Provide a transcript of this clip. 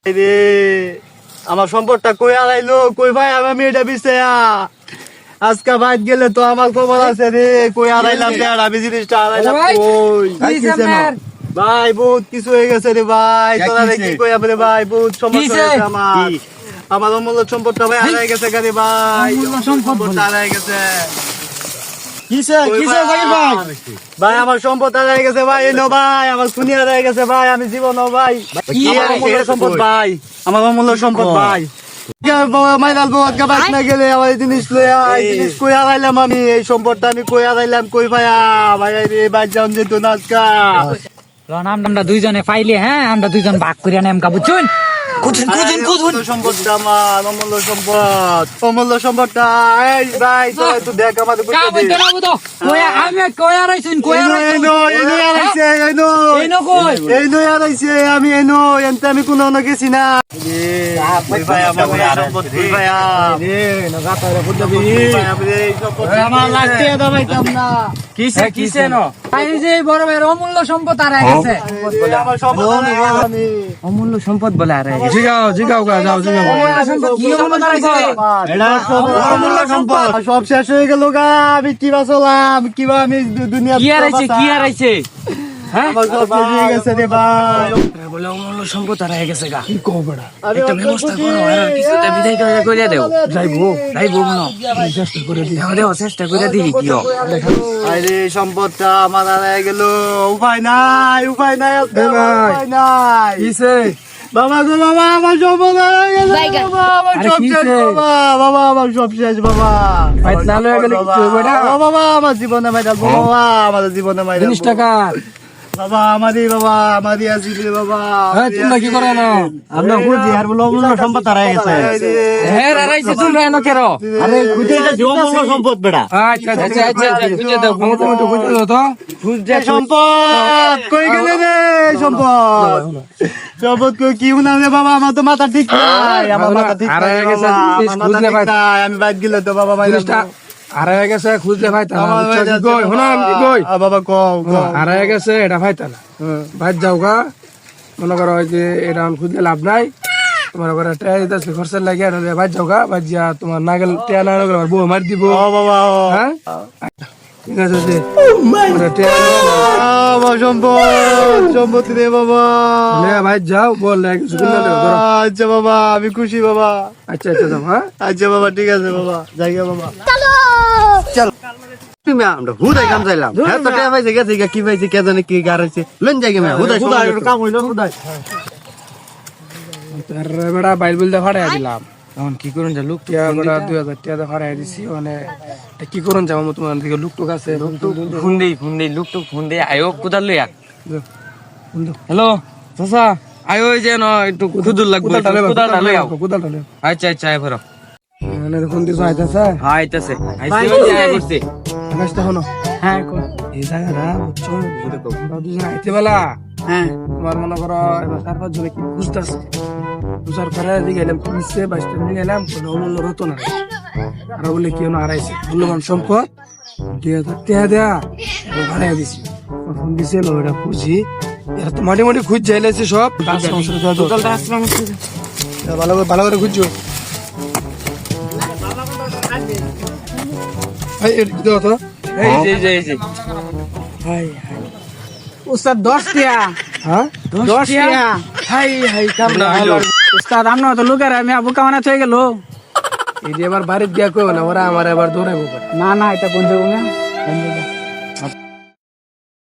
রে আমার সম্পদটা কই আড়াইলো, কই ভাই আমি এটা বিছায়া আজকে বাইত গেলে তো আমার খবর আছে রে, কই আড়াইলাম টাকা আমি জিনিসটা আড়াইলাম কই ভাই বহুত কিছু হয়ে গেছে রে ভাই, তোরা কি কই আপনি ভাই বহুত সমস্যা হয়েছে আমার, আমার অমূল্য সম্পদটা ভাই হারাই গেছে গাড়ি ভাই, সম্পদটা হারাই গেছে। কিসে কিসে জাকির ভাই? ভাই আমার সম্পদ হারাই গেছে ভাই, এনো ভাই আমার খুনি হারাই গেছে ভাই, আমি জীবন ভাই কি অমূল্য সম্পদ ভাই, আমার অমূল্য সম্পদ ভাই মাইনাল বহুত গাবাত না গেলে আমার জিনিস লইয়া এই জিনিস কই হারাইলাম আমি, এই সম্পদটা আমি কই হারাইলাম কই ভাইয়া ভাই রে ভাই যাম যেত না আজকা আমরা দুইজনে পাইলে হ্যাঁ আমরা দুইজন ভাগ করিয়া নেম কা বুঝছুন সম্পদটা আমার অমূল্য সম্পদ, অমূল্য সম্পদটা এই ভাই তো একটু দেখ আমাদের আমি এনো এনতে আমি কোনো গেছি না বড় ভাইয়ের অমূল্য সম্পদ আর গেছে, অমূল্য সম্পদ বলে আর সব শেষ হয়ে গেল গা, আমি কিবা চলাম কিবা আমি দুনিয়া কি হারাইছে কি হারাইছে আমার সব শেষ হয়ে গেছে রে ভাই, বলে অমূল্য সম্পদ আর গেছে গা, কি কও বড়া একটা ব্যবস্থা করো আর কিছুটা বিদায় করে দেও, যাইবো মনো চেষ্টা করে দিই দেও চেষ্টা করে দিই কি আরে সম্পদটা আমার হারাই গেল, উপায় নাই উপায় নাই উপায় নাই কিসে বাবা গো বাবা আমার সম্পদ হারাই গেছে বাবা আমার সব শেষ বাবা, বাবা আমার সব শেষ বাবা, ফাইনাল হয়ে গেল কি হবে না বাবা আমার জীবনে মাইরাল বাবা, আমার জীবনে মাইরাল জিনিস টাকা বাবা আমারই আসিল বাবা, তোমরা কি করো না আমরা বুঝি আর বলো অমূল্য সম্পদ হারাই গেছে। হ্যাঁ হারাইছে তোমরা এনো কেরো আরে খুঁজে এটা অমূল্য সম্পদ বেটা। আচ্ছা আচ্ছা আচ্ছা বুঝে দাও বুঝে দাও তো খুঁজছে সম্পদ কই গেলে রে সম্পদ, সম্পদ কই কি উনাম রে বাবা, আমার তো মাথা ঠিক নাই, আমার মাথা ঠিক নাই হারাই গেছে, আমার মাথা ঠিক নাই, আমি বাইক গেলে তো বাবা মাইরা হারাই গেছে খুঁজলে ভাই তা বাবা কও হারাই গেছে এটা ভাই তা না ভাই যাও গা, মনে করো যে এটা খুঁজলে লাভ নাই, তোমার ঘরে টেয়া খরচের লাগে ভাই যাও গা, ভাই যা তোমার নাগেল টেয়া না গেলে বউ মার দিব বাবা হ্যাঁ ঠিক আছে যে আমার সম্পদ সম্পত্তি রে বাবা, ভাই যাও বল কিছু কিনে নেও ধরো। আচ্ছা বাবা আমি খুশি বাবা, আচ্ছা আচ্ছা যাও হ্যাঁ আচ্ছা বাবা ঠিক আছে বাবা জায়গা বাবা চল তুমি আমরা হুদাই কাম চাইলাম, হ্যাঁ তো টেয়া পাইছে গেছে কি পাইছে কে জানে কি গারাইছে লন যাই গেমে হুদাই কাম হইলো হুদাই তার বেড়া বাইল বিল ফাড়াই দিলাম, এখন কি করুন যা লুক টিয়া বেড়া 2000 টাকা ফাড়াই দিছি, মানে কি করুন যাবো তোমার দিকে লুক টুক আছে ফোন দেই ফোন দেই আয়ো কোদাল লইয়া হ্যালো চাচা আয়ো যে ন একটু খুদুর লাগবে কোদালটা লইয়া আচ্ছা আচ্ছা আয় ভরো মানে ফোন দিছো আইতাছে আইতাছে আয় করতে আকাশটা হলো হ্যাঁ এই জায়গাটা বুঝছো দুজন আইতে বেলা হ্যাঁ তোমার মনে করো এবার 4-5 জনে কি বুঝতেছে বুঝার পরে দিকে গেলাম পুলিশে বাস স্ট্যান্ডে গেলাম, কোনো অমূল্য হতো না আর বলে কেউ না হারাইছে মূল্যবান সম্পদ 2000 টাকা দেয়া হারাই দিছি, ফোন দিছে ওটা খুঁজি এরা তো মাটি মাটি খুঁজ যাইলেছে সব ভালো করে খুঁজছো উস্তাদ 10 টাকা হ্যাঁ 10 টাকা হাই হাই কামলা উস্তাদ আমরা তো লোকের আমি আবু কামানা হয়ে গেল এই যে এবার বাড়িতে গিয়া কই না ওরা আমার এবার দৌড়াইবো না না এটা কোন জায়গা না